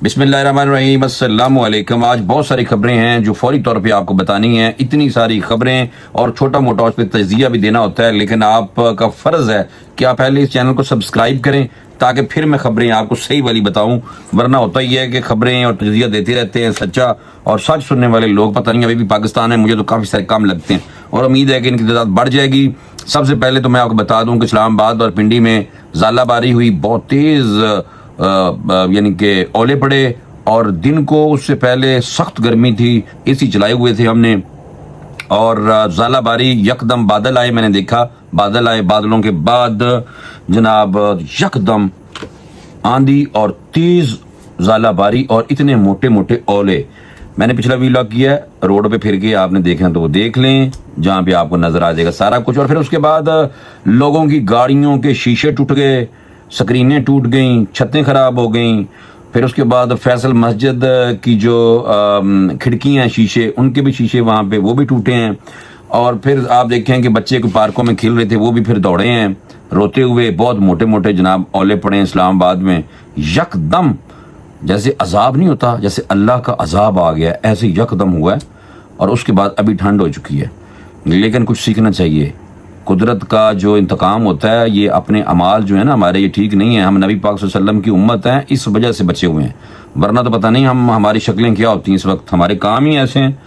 बिस्मिल्लाहिर्रहमानिर्रहीम, अस्सलामु अलैकुम। आज बहुत सारी खबरें हैं जो फौरी तौर पे आपको बतानी हैं। इतनी सारी खबरें और छोटा मोटा उस पर तजिया भी देना होता है, लेकिन आपका फ़र्ज़ है कि आप पहले इस चैनल को सब्सक्राइब करें ताकि फिर मैं खबरें आपको सही वाली बताऊं। वरना होता ही है कि खबरें और तजिया देते रहते हैं सच्चा, और सच सुनने वाले लोग पता नहीं अभी भी पाकिस्तान में मुझे तो काफ़ी सारे कम लगते हैं, और उम्मीद है कि इनकी तादाद बढ़ जाएगी। सबसे पहले तो मैं आपको बता दूं कि इस्लामाबाद और पिंडी में ज़ालाबारी हुई, बहुत तेज़ यानी कि ओले पड़े, और दिन को उससे पहले सख्त गर्मी थी, एसी चलाए हुए थे हमने, और ज़ालाबारी यकदम बादल आए, मैंने देखा बादल आए, बादलों के बाद जनाब यकदम आंधी और तेज ज़ालाबारी और इतने मोटे मोटे ओले। मैंने पिछला व्लॉग किया है, रोड पे फिर के आपने देखना तो वो देख लें, जहाँ पे आपको नजर आ जाएगा सारा कुछ। और फिर उसके बाद लोगों की गाड़ियों के शीशे टूट गए, स्क्रीनें टूट गईं, छतें खराब हो गईं। फिर उसके बाद फैसल मस्जिद की जो खिड़कियाँ हैं शीशे, उनके भी शीशे वहाँ पे वो भी टूटे हैं। और फिर आप देखें कि बच्चे को पार्कों में खेल रहे थे, वो भी फिर दौड़े हैं रोते हुए। बहुत मोटे मोटे जनाब ओले पड़े हैं इस्लामाबाद में, यकदम जैसे अजाब नहीं होता, जैसे अल्लाह का अजाब आ गया, ऐसे यकदम हुआ है। और उसके बाद अभी ठंड हो चुकी है, लेकिन कुछ सीखना चाहिए। कुदरत का जो इंतकाम होता है, ये अपने अमाल जो है ना हमारे, ये ठीक नहीं है। हम नबी पाक सल्लल्लाहु अलैहि वसल्लम की उम्मत हैं, इस वजह से बचे हुए हैं, वरना तो पता नहीं हम हमारी शक्लें क्या होती हैं इस वक्त, हमारे काम ही ऐसे हैं।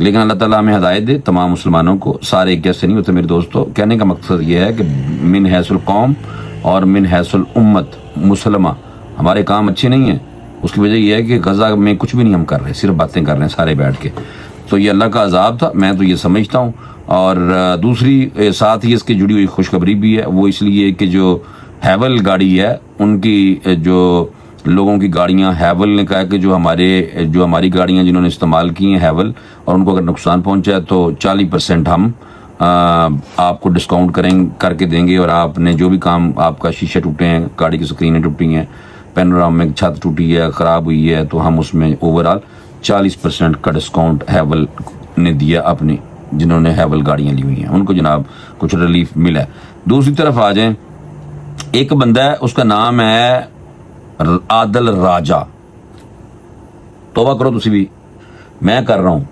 लेकिन अल्लाह ताला हमें हिदायत दे, तमाम मुसलमानों को, सारे एक जैसे नहीं होते मेरे दोस्तों। कहने का मकसद ये है कि मिन हैसुल कौम और मिन हैसुल उम्मत मुसलमा, हमारे काम अच्छे नहीं हैं। उसकी वजह यह है कि गज़ा में कुछ भी नहीं हम कर रहे, सिर्फ बातें कर रहे हैं सारे बैठ के। तो ये अल्लाह का अजाब था, मैं तो ये समझता हूँ। और दूसरी साथ ही इसकी जुड़ी हुई खुशखबरी भी है, वो इसलिए कि जो हैवल गाड़ी है, उनकी जो लोगों की गाड़ियां, हैवल ने कहा कि जो हमारी गाड़ियां जिन्होंने इस्तेमाल की हैं हैवल, और उनको अगर नुकसान पहुंचा है तो 40% हम आपको डिस्काउंट करके देंगे। और आपने जो भी काम, आपका शीशे टूटे हैं, गाड़ी की स्क्रीनें टूटी हैं, पैनोरामिक छत टूटी है, ख़राब हुई है, तो हम उसमें ओवरऑल 40% का डिस्काउंट हैवल ने दिया अपनी, जिन्होंने हैवल गाड़ियां ली हुई हैं उनको जनाब कुछ रिलीफ मिला है। दूसरी तरफ आ जाएं, एक बंदा है, उसका नाम है आदल राजा। तौबा करो तुसी भी, मैं कर रहा हूं।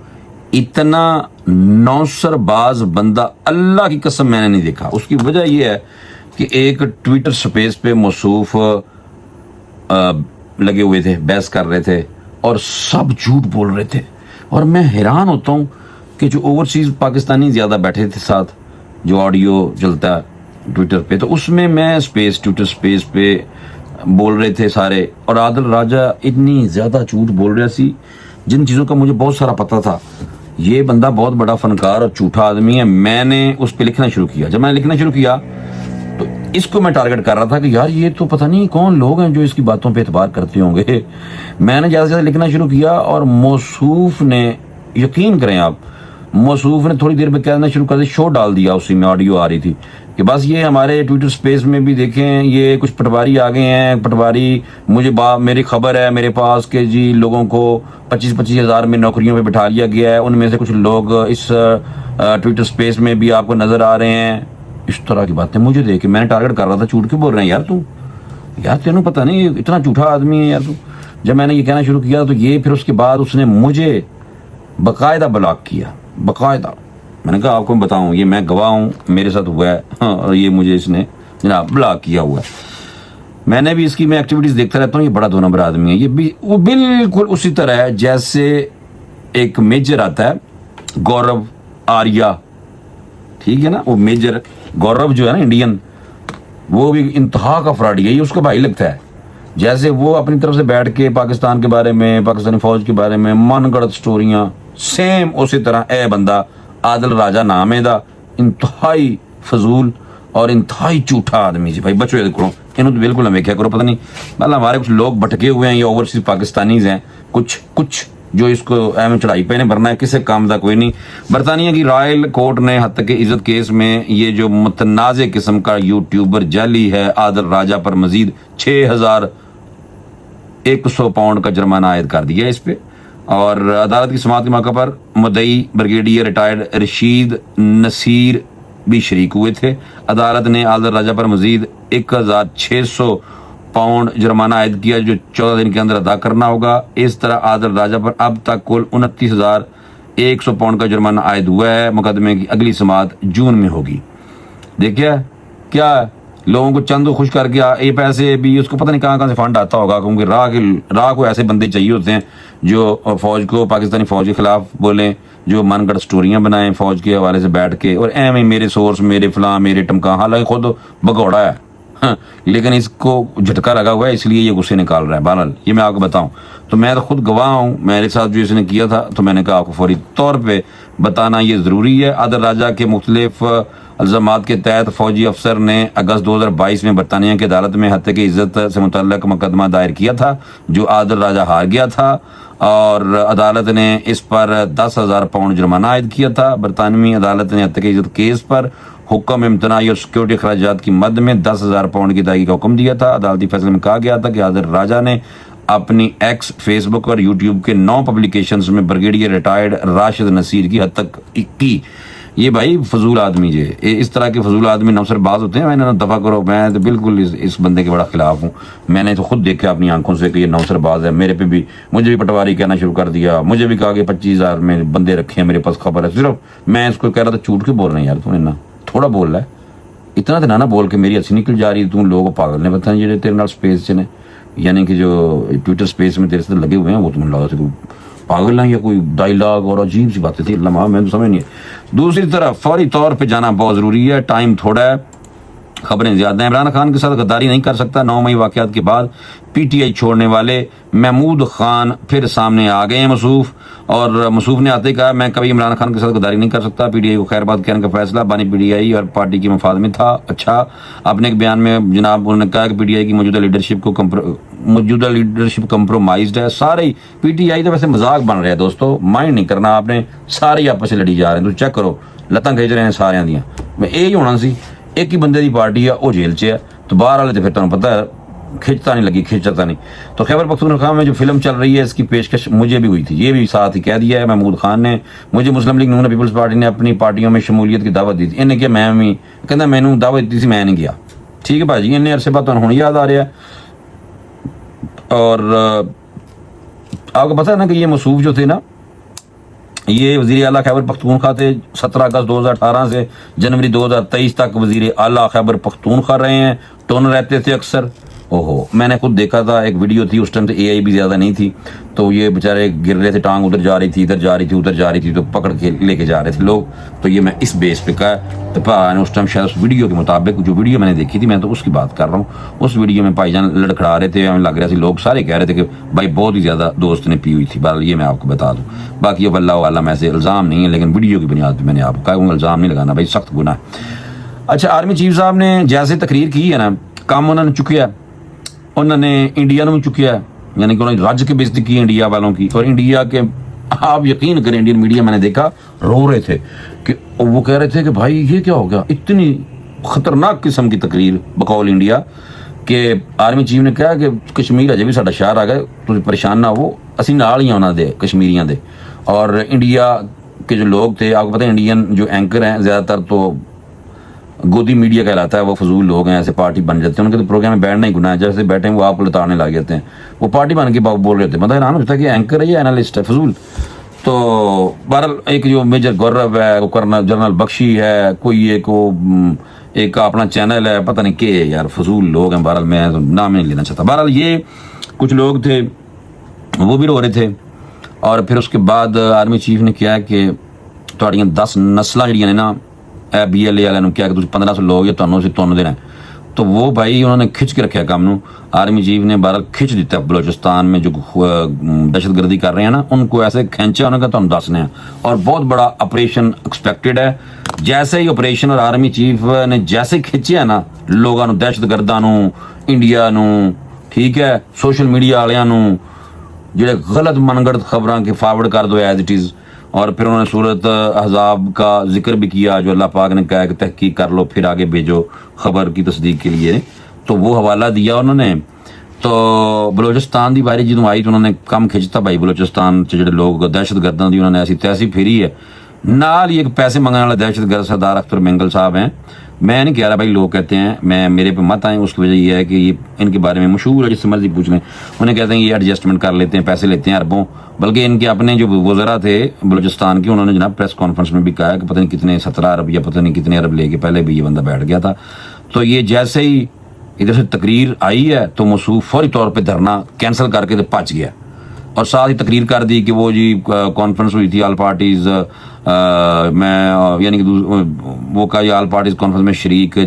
इतना नौसरबाज बंदा अल्लाह की कसम मैंने नहीं देखा। उसकी वजह यह है कि एक ट्विटर स्पेस पे मौसूफ लगे हुए थे, बहस कर रहे थे, और सब झूठ बोल रहे थे। और मैं हैरान होता हूँ कि जो ओवरसीज पाकिस्तानी ज़्यादा बैठे थे साथ, जो ऑडियो चलता है ट्विटर पे, तो उसमें मैं ट्विटर स्पेस पे बोल रहे थे सारे, और आदिल राजा इतनी ज़्यादा झूठ बोल रहा सी, जिन चीज़ों का मुझे बहुत सारा पता था। ये बंदा बहुत बड़ा फनकार और झूठा आदमी है। मैंने उस पर लिखना शुरू किया। जब मैंने लिखना शुरू किया तो इसको मैं टारगेट कर रहा था कि यार ये तो पता नहीं कौन लोग हैं जो इसकी बातों पे एतबार करते होंगे। मैंने ज़्यादा से ज़्यादा लिखना शुरू किया, और मौसूफ ने, यकीन करें आप, मौसूफ ने थोड़ी देर में कहना शुरू कर दिया, शो डाल दिया, उसी में ऑडियो आ रही थी कि बस ये हमारे ट्विटर स्पेस में भी देखें, ये कुछ पटवारी आ गए हैं, पटवारी मेरी खबर है मेरे पास कि जी लोगों को 25-25 हज़ार में नौकरियों पे बिठा लिया गया है, उनमें से कुछ लोग इस ट्विटर स्पेस में भी आपको नज़र आ रहे हैं। इस तरह की बातें मुझे देख के मैंने टारगेट कर रहा था, झूठ क्यों बोल रहे हैं यार तू, यार तेनों पता नहीं इतना झूठा आदमी है यार तू। जब मैंने ये कहना शुरू किया तो ये फिर उसके बाद उसने मुझे बाकायदा ब्लॉक किया, बाकायदा। मैंने कहा आपको मैं बताऊं, ये मैं गवाह हूँ, मेरे साथ हुआ है। हाँ, और ये मुझे इसने जनाब ब्लॉक किया हुआ है। मैंने भी इसकी मैं एक्टिविटीज़ देखता रहता हूँ। ये बड़ा 2 नंबर आदमी है। ये भी वो बिल्कुल उसी तरह है जैसे एक मेजर आता है, गौरव आर्या, ठीक है ना, वो मेजर गौरव जो है ना इंडियन, वो भी इंतहा का फ्रॉडी है, ये उसका भाई लगता है। जैसे वो अपनी तरफ से बैठ के पाकिस्तान के बारे में, पाकिस्तानी फौज के बारे में मनगढ़ंत स्टोरियाँ, सेम उसी तरह ए बंदा आदिल राजा नाम है दा, इंतहाई फजूल और इंतहाई झूठा आदमी जी। भाई बचो ये करो, इन्हों तो बिल्कुल हमें क्या करो, पता नहीं मतलब हमारे कुछ लोग भटके हुए हैं, ये ओवरसीज पाकिस्तानीज हैं कुछ जो इसको एम चढ़ाई पे भरना है, किसी काम का कोई नहीं। बरतानिया की रॉयल कोर्ट ने हद तक इज्जत केस में ये जो मुतनाज़ किस्म का यूट्यूबर जाली है आदिल राजा पर मजीद 6100 पाउंड का जुर्माना आयद कर दिया इस पे। और अदालत की समाअत के मौके पर मुद्दई ब्रिगेडियर रिटायर्ड रशीद नसीर भी शरीक हुए थे। अदालत ने आदिल राजा पर मजीद 1600 पाउंड जुर्माना आयद किया जो 14 दिन के अंदर अदा करना होगा। इस तरह आदिल राजा पर अब तक कुल 29,100 पाउंड का जुर्माना आयद हुआ है। मुकदमे की अगली समाअत जून में होगी। देखिए क्या लोगों को चंद खुश करके ये पैसे भी उसको पता नहीं कहाँ से फंड आता होगा, क्योंकि राह को ऐसे बंदे चाहिए होते हैं जो फौज को, पाकिस्तानी फौज के खिलाफ बोलें, जो मनगढ़ स्टोरियां बनाएं फौज के हवाले से बैठ के, और एम मेरे सोर्स, मेरे फलां, मेरे टमका, हालांकि खुद भगौड़ा है लेकिन इसको झटका लगा हुआ है इसलिए ये गुस्से निकाल रहा है। बहरहाल ये मैं आपको बताऊं तो मैं तो खुद गवाह हूं, मेरे साथ जो इसने किया था, तो मैंने कहा आपको फौरी तौर पे बताना ये ज़रूरी है। आदिल राजा के मुख्तलिफ इल्ज़ामात के तहत फौजी अफसर ने अगस्त 2022 में बरतानिया की अदालत में हत्या की इज्जत से मुतल्लक मुकदमा दायर किया था, जो आदिल राजा हार गया था और अदालत ने इस पर 10,000 पाउंड जुर्माना आयद किया था। बरतानवी अदालत ने हत्या की इज्जत केस पर हुक्म इम्तनाई और सिक्योरिटी अखराजात की मद में 10,000 पाउंड की अदायगी का हुक्म दिया था। अदालती फैसले में कहा गया था कि आदिल राजा ने अपनी एक्स, फेसबुक और यूट्यूब के 9 पब्लिकेशंस में ब्रिगेडियर रिटायर्ड राशिद नसीर की हद तक की। ये भाई फजूल आदमी जे इस तरह के फजूल आदमी नौसरबाज होते हैं। मैंने दफ़ा करो, मैं तो बिल्कुल इस बंदे के बड़ा खिलाफ हूँ। मैंने तो खुद देखा अपनी आंखों से कि ये नौसरबाज है। मेरे पे भी, मुझे भी पटवारी कहना शुरू कर दिया, मुझे भी कहा कि 25,000 में बंदे रखे हैं मेरे पास, खबर है। सिर्फ मैं इसको कह रहा था झूठ क्यों बोल रहे हैं यार, तूने ना थोड़ा बोल रहा है, इतना तो ना बोल के मेरी हंसी निकल जा रही है। तू लोगों को पागल ने बताया जो तेरे नाल स्पेस च ने, यानी कि जो ट्विटर स्पेस में तेरे से लगे हुए हैं, वो तुम्हें लगा कोई पागल है या कोई डायलॉग और अजीब सी बातें थी। अल्लाह मैं तो समझ नहीं है। दूसरी तरफ फौरी तौर पे जाना बहुत ज़रूरी है, टाइम थोड़ा है, खबरें ज़्यादा हैं। इमरान खान के साथ गद्दारी नहीं कर सकता। 9 मई वाक़यात के बाद PTI छोड़ने वाले महमूद खान फिर सामने आ गए हैं मसूफ, और मसूफ ने आते ही कहा मैं कभी इमरान खान के साथ गद्दारी नहीं कर सकता। PTI को खैरबाद कहने का फैसला बानी PTI और पार्टी के मफाद में था। अच्छा, अपने एक बयान में जनाब उन्होंने कहा कि PTI की मौजूदा लीडरशिप कंप्रोमाइज्ड है। सारे PTI तो वैसे मजाक बन रहा है दोस्तों, माइंड नहीं करना आपने, सारे आपस से लड़ी जा रहे हैं। तो चेक करो, लत्तां खिंच रहे हैं सारिਆਂ ਦੀਆਂ। मैं यही होना सी, एक ही बंदे की पार्टी है, वो जेल च है, तो बाहर वाले तो फिर तुम पता है खिंचता नहीं लगी, खिंचता नहीं। तो खैबर पख्तूनख्वा में जो फिल्म चल रही है इसकी पेशकश मुझे भी हुई थी, ये भी साथ ही कह दिया है महमूद खान ने। मुझे मुस्लिम लीग नून पीपल्स पार्टी ने अपनी पार्टियों में शमूलियत की दावत दी थी। इन्हें क्या मैं भी कहना मैनू दावत दी थी, मैं नहीं गया। ठीक है भाजी, इन्हें अरसे बाद हूँ याद आ रहा है। और आपको पता है ना कि ये मसूफ जो थे ना, ये वज़ीर आला खैबर पख्तूनख्वा थे। 17 अगस्त 2018 से जनवरी 2023 तक वज़ीर आला खैबर पख्तूनख्वा रहे हैं। टोन रहते थे अक्सर। ओहो, मैंने खुद देखा था, एक वीडियो थी, उस टाइम तो AI भी ज़्यादा नहीं थी, तो ये बेचारे गिर रहे थे, टांग उधर जा रही थी, इधर जा रही थी, उधर जा रही थी, तो पकड़ के लेके जा रहे थे लोग। तो ये मैं इस बेस पे कहा, तो भाई उस टाइम शायद उस वीडियो के मुताबिक, जो वीडियो मैंने देखी थी, मैं तो उसकी बात कर रहा हूँ। उस वीडियो में भाईजान लड़खड़ा रहे थे, हमें लग रहा था लोग सारे कह रहे थे कि भाई बहुत ही ज़्यादा दोस्त ने पी हुई थी। बहरहाल ये मैं आपको बता दूँ, बाकी अब अल्लाह वाला में से इल्ज़ाम नहीं है, लेकिन वीडियो की बुनियाद पर मैंने आपको कहा इल्ज़ाम नहीं लगाना भाई, सख्त गुनाह है। अच्छा, आर्मी चीफ साहब ने जैसे तकरीर की है ना, काम उन्होंने चुकिया, उन्होंने इंडिया में चुकिया है, यानी कि उन्होंने राज्य की बेइज्जती की इंडिया वालों की। और इंडिया के, आप यकीन करें, इंडियन मीडिया मैंने देखा रो रहे थे कि वो कह रहे थे कि भाई ये क्या हो गया, इतनी खतरनाक किस्म की तकरीर बकौल इंडिया के। आर्मी चीफ ने कहा कि कश्मीर अजे भी साडा शहर आ गया, तुम परेशान ना हो, असी नाल ही उन्होंने दे कश्मीरियों दे। और इंडिया के जो लोग थे, आपको पता है इंडियन जो एंकर हैं ज़्यादातर तो गोदी मीडिया कहलाता है, वो फजूल लोग हैं, ऐसे पार्टी बन जाते हैं, उनके तो प्रोग्राम में बैठना ही गुनाह है। जैसे बैठे हैं वो आपको लताड़ने लग जाते हैं, वो पार्टी बन के बोल रहे होते हैं, मतलब हैरान होता है कि एंकर है या एनालिस्ट है, फजूल। तो बहरहाल एक जो मेजर गौरव है, वो कर्नल जनरल बख्शी है, कोई एक अपना चैनल है, पता नहीं के यार, फजूल लोग हैं। बहरहाल मैं तो नाम नहीं लेना चाहता। बहरहाल ये कुछ लोग थे, वो भी रो रहे थे। और फिर उसके बाद आर्मी चीफ ने किया कि तुहाड़ियां 10 नस्लां जिहड़ियां ने ना, BLA वाले ने क्या कि 1500 लोग या तुहानू असीं तुन देना। तो वो भाई उन्होंने खिंच के रखा काम नू। आर्मी चीफ ने बहरहाल खिंच दिता, बलोचिस्तान में जो दहशतगर्दी कर रहे हैं ना, उनको ऐसे खींचा, उन्होंने कहा तुहानू दसने हैं। और बहुत बड़ा ऑपरेशन एक्सपेक्टेड है। जैसे ही ऑपरेशन और आर्मी चीफ ने जैसे खिंचे ना लोगों नू, दहशतगर्दां नू, इंडिया नू, ठीक है, सोशल मीडिया वालियां नू, जिहड़े गलत मनगढ़ंत खबरां के फॉरवर्ड कर दो एज इट इज़। और फिर उन्होंने सूरत अहज़ाब का जिक्र भी किया, जो अल्लाह पाक ने कहा कि तहकीक कर लो फिर आगे भेजो खबर की तस्दीक के लिए, तो वो हवाला दिया उन्होंने। तो बलोचिस्तान की बारी जो आई तो उन्होंने कम खिंचता भाई, बलोचिस्तान से जो लोग दहशतगर्दां दी उन्होंने ऐसी तैसी फिरी है। नाल ही एक पैसे मंगने वाला दहशतगर्द सरदार अख्तर मेंगल साहब हैं, میں نہیں کہہ رہا بھائی، لوگ کہتے ہیں، میں میرے پہ مت آئیں، اس کی وجہ یہ ہے کہ یہ ان کے بارے میں مشہور ہے، جس سے مرضی پوچھ لیں، انہیں کہتے ہیں یہ ایڈجسٹمنٹ کر لیتے ہیں، پیسے لیتے ہیں اربوں، بلکہ ان کے اپنے جو وزراء تھے بلوچستان کے، انہوں نے جناب پریس کانفرنس میں بھی کہا کہ پتہ نہیں کتنے 17 ارب یا پتہ نہیں کتنے ارب لے کے پہلے بھی یہ بندہ بیٹھ گیا تھا۔ تو یہ جیسے ہی ادھر سے تقریر آئی ہے تو موصوف فوری طور پہ دھرنا کینسل کر کے تو پچ گیا، اور ساتھ ہی تقریر کر دی کہ وہ جی کانفرنس ہوئی تھی آل پارٹیز، میں یعنی کہ وہ کا یہ آل پارٹیز کانفرنس میں شریک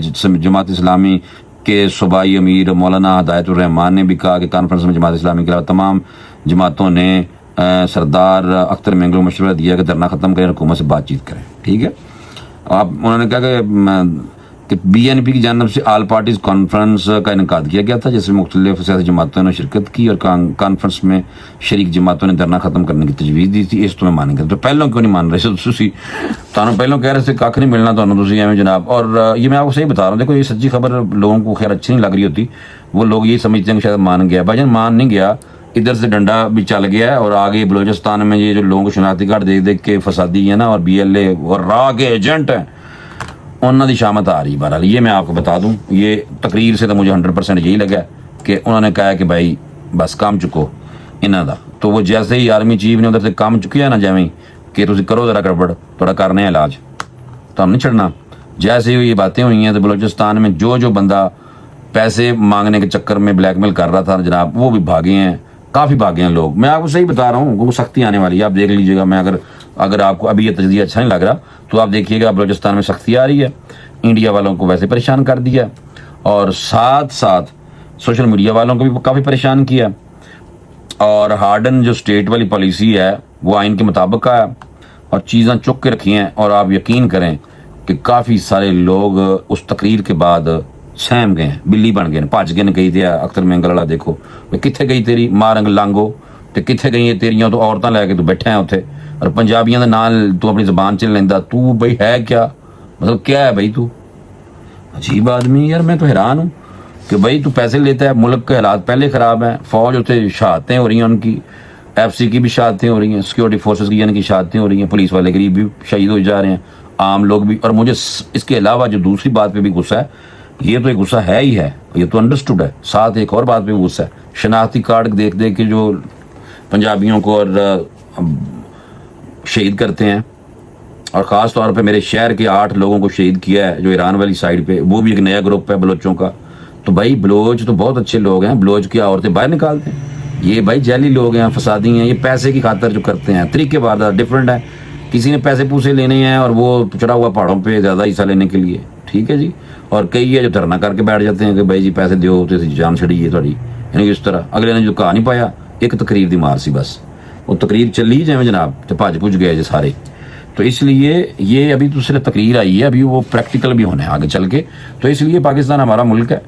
جماعت اسلامی کے صوبائی امیر مولانا ہدایت الرحمان نے بھی کہا کہ کانفرنس میں جماعت اسلامی کے علاوہ تمام جماعتوں نے سردار اختر مینگل کو مشورہ دیا کہ دھرنا ختم کریں، حکومت سے بات چیت کریں، ٹھیک ہے۔ انہوں نے کہا کہ بی این پی کی جانب سے آل پارٹیز کانفرنس کا انعقاد کیا گیا تھا، جس میں مختلف سیاسی جماعتوں نے شرکت کی، اور کانفرنس میں شریک جماعتوں نے دھرنا ختم کرنے کی تجویز دی تھی۔ اس تمہیں مانیں گے تو پہلوں کیوں نہیں مان رہے تھی؟ تانوں پہلوں کہہ رہے تھے کھ نہیں ملنا تانوں تسی ایویں جناب۔ اور یہ میں آپ کو صحیح بتا رہا ہوں، دیکھو یہ سچی خبر لوگوں کو خیر اچھی نہیں لگ رہی ہوتی، وہ لوگ یہ سمجھتے ہیں کہ شاید مان گیا، بھائی جان مان نہیں گیا، ادھر سے ڈنڈا بھی چل گیا ہے، اور آگے بلوچستان میں یہ جو لوگوں کو شناختی کارڈ دیکھ دیکھ کے فسادی ہے نا، اور بی ایل اے اور راہ کے ایجنٹ ہیں، انہوں نے شامت آ رہی۔ بہرحال یہ میں آپ کو بتا دوں، یہ تقریر سے تو مجھے 100% یہی لگا کہ انہوں نے کہا کہ بھائی بس کام چکو انہوں دا۔ تو وہ جیسے ہی آرمی چیف نے ادھر سے کام چکیا نا، جیویں کہ تسی کرو ذرا گڑبڑ، تھوڑا کرنے علاج، تو ہم نہیں چھڑنا۔ جیسے ہی یہ باتیں ہوئی ہیں تو بلوچستان میں جو بندہ پیسے مانگنے کے چکر میں بلیک میل کر رہا تھا جناب، وہ بھی بھاگے ہیں، کافی بھاگے ہیں لوگ۔ میں آپ کو صحیح بتا رہا ہوں، وہ سختی آنے والی ہے، آپ دیکھ لیجیے گا۔ میں اگر آپ کو ابھی یہ تجزیہ اچھا نہیں لگ رہا تو آپ دیکھیے گا بلوچستان میں سختی آ رہی ہے، انڈیا والوں کو ویسے پریشان کر دیا، اور ساتھ ساتھ سوشل میڈیا والوں کو بھی کافی پریشان کیا، اور ہارڈن جو اسٹیٹ والی پالیسی ہے وہ آئین کے مطابق ہے، اور چیزاں چک کے رکھی ہیں۔ اور آپ یقین کریں کہ کافی سارے لوگ اس تقریر کے بعد سہم گئے ہیں، بلی بن گئے، بھج گئے، کہی دیا اختر مینگل والا دیکھو کتنے گئی تیری ماں رنگ لانگو، تو کتنے گئی تیریاں تو عورتیں لے کے تو بیٹھا ہے اتنے، اور پنجابیاں دے نال تو اپنی زبان چ لینا، تو بھائی ہے کیا، مطلب کیا ہے بھائی؟ تو عجیب آدمی یار، میں تو حیران ہوں کہ بھائی تو پیسے لیتا ہے، ملک کے حالات پہلے خراب ہیں، فوج اتنے شہادتیں ہو رہی ہیں، ان کی ایف سی کی بھی شہادتیں ہو رہی ہیں، سیکورٹی فورسز کی یعنی کی شہادتیں ہو رہی ہیں، پولیس والے غریب بھی شہید ہو جا رہے ہیں، عام لوگ بھی۔ اور مجھے اس کے علاوہ جو دوسری بات پہ بھی غصہ ہے، یہ تو ایک غصہ ہے ہی ہے، یہ تو انڈرسٹوڈ ہے، ساتھ ایک اور بات پہ بھی غصہ ہے، شناختی کارڈ دیکھ دیکھ کے جو پنجابیوں کو اور شہید کرتے ہیں، اور خاص طور پہ میرے شہر کے 8 لوگوں کو شہید کیا ہے جو ایران والی سائڈ پہ، وہ بھی ایک نیا گروپ ہے بلوچوں کا۔ تو بھائی بلوچ تو بہت اچھے لوگ ہیں، بلوچ کی عورتیں باہر نکالتے ہیں، یہ بھائی جیلی لوگ ہیں، فسادی ہیں، یہ پیسے کی خاطر جو کرتے ہیں، طریقے واردات ڈفرینٹ ہیں، کسی نے پیسے پوسے لینے ہیں اور وہ چڑھا ہوا پہاڑوں پہ زیادہ حصہ لینے کے لیے، ٹھیک ہے جی، اور کئی ہے جو دھرنا کر کے بیٹھ جاتے ہیں کہ بھائی جی پیسے دیو تو جان چھڑی ہے تھوڑی، یعنی اس طرح اگلے نے جو کہا نہیں پایا، ایک تقریر دی مار سی، بس وہ تقریر چلی جائیں جناب تو بھج پج گئے جی سارے۔ تو اس لیے یہ ابھی تو صرف تقریر آئی ہے، ابھی وہ پریکٹیکل بھی ہونا ہے آگے چل کے۔ تو اس لیے پاکستان ہمارا ملک ہے،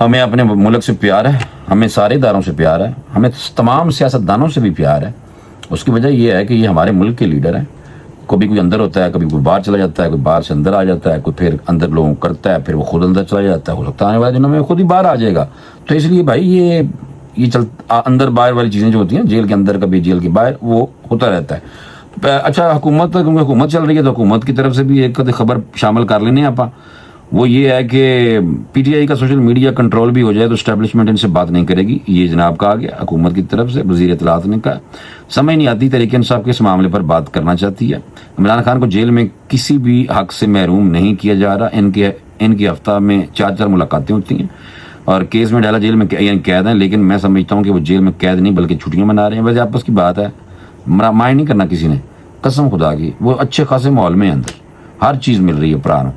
ہمیں اپنے ملک سے پیار ہے، ہمیں سارے اداروں سے پیار ہے، ہمیں تمام سیاستدانوں سے بھی پیار ہے۔ اس کی وجہ یہ ہے کہ یہ ہمارے ملک کے لیڈر ہیں، کبھی کوئی اندر ہوتا ہے، کبھی کوئی باہر چلا جاتا ہے، کوئی باہر سے اندر آ جاتا ہے، کوئی پھر اندر لوگوں کو کرتا ہے، پھر وہ خود اندر چلا جاتا ہے، ہو سکتا ہے آنے والے دنوں میں خود ہی باہر آ جائے گا۔ تو اس لیے بھائی یہ اندر باہر والی چیزیں جو ہوتی ہیں، جیل کے اندر کبھی جیل کے باہر، وہ ہوتا رہتا ہے۔ اچھا حکومت، کیونکہ حکومت چل رہی ہے تو حکومت کی طرف سے بھی ایک خبر شامل کر لینے آپ، وہ یہ ہے کہ پی ٹی آئی کا سوشل میڈیا کنٹرول بھی ہو جائے تو اسٹیبلشمنٹ ان سے بات نہیں کرے گی، یہ جناب کہا گیا حکومت کی طرف سے۔ وزیر اطلاعات نے کہا سمجھ نہیں آتی تحریک انصاف کے اس معاملے پر بات کرنا چاہتی ہے، عمران خان کو جیل میں کسی بھی حق سے محروم نہیں کیا جا رہا، ان کی ہفتہ میں 4 ملاقاتیں ہوتی ہیں، اور کیس میں ڈالا جیل میں یعنی قید ہیں، لیکن میں سمجھتا ہوں کہ وہ جیل میں قید نہیں بلکہ چھٹیاں منا رہے ہیں۔ ویسے آپس کی بات ہے، مائنڈ نہیں کرنا کسی نے، قسم خدا کی، وہ اچھے خاصے ماحول میں اندر ہر چیز مل رہی ہے پرانوں،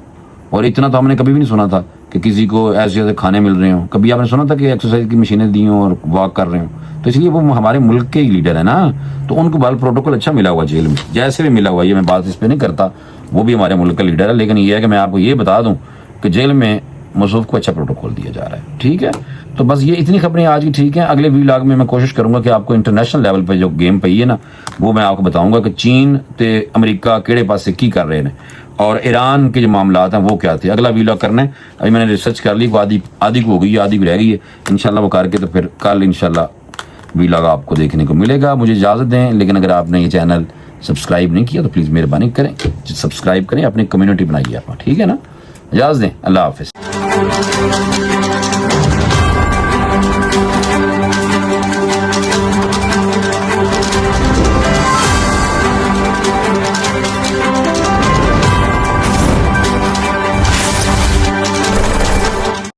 اور اتنا تو ہم نے کبھی بھی نہیں سنا تھا کہ کسی کو ایسے ایسے کھانے مل رہے ہوں، کبھی آپ نے سنا تھا کہ ایکسرسائز کی مشینیں دی ہوں اور واک کر رہے ہوں۔ تو اس لیے وہ ہمارے ملک کے ہی لیڈر ہیں نا، تو ان کو بال پروٹوکول اچھا ملا ہوا جیل میں، جیسے بھی ملا ہوا، یہ میں بات اس پہ نہیں کرتا، وہ بھی ہمارے ملک کا لیڈر ہے، لیکن یہ ہے کہ میں آپ کو یہ بتا دوں کہ جیل میں موصوف کو اچھا پروٹوکول دیا جا رہا ہے، ٹھیک ہے۔ تو بس یہ اتنی خبریں آج کی ٹھیک ہیں۔ اگلے ویلاگ میں کوشش کروں گا کہ آپ کو انٹرنیشنل لیول پہ جو گیم پئی ہے نا، وہ میں آپ کو بتاؤں گا کہ چین تے امریکہ کیڑے پاسے کی کر رہے ہیں، اور ایران کے جو معاملات ہیں وہ کیا تھے۔ اگلا ویلاگ کرنا ہے، ابھی میں نے ریسرچ کر لی، وہ آدھی کو ہو گئی ہے، آدھی کو رہ گئی ہے، انشاءاللہ وہ کر کے تو پھر کل انشاءاللہ ویلاگ آپ کو دیکھنے کو ملے گا۔ مجھے اجازت دیں، لیکن اگر آپ نے یہ چینل سبسکرائب نہیں کیا تو پلیز مہربانی کریں، سبسکرائب کریں، اپنی کمیونٹی بنائیے آپ، ٹھیک ہے نا۔ اجازت دیں, اللہ حافظ.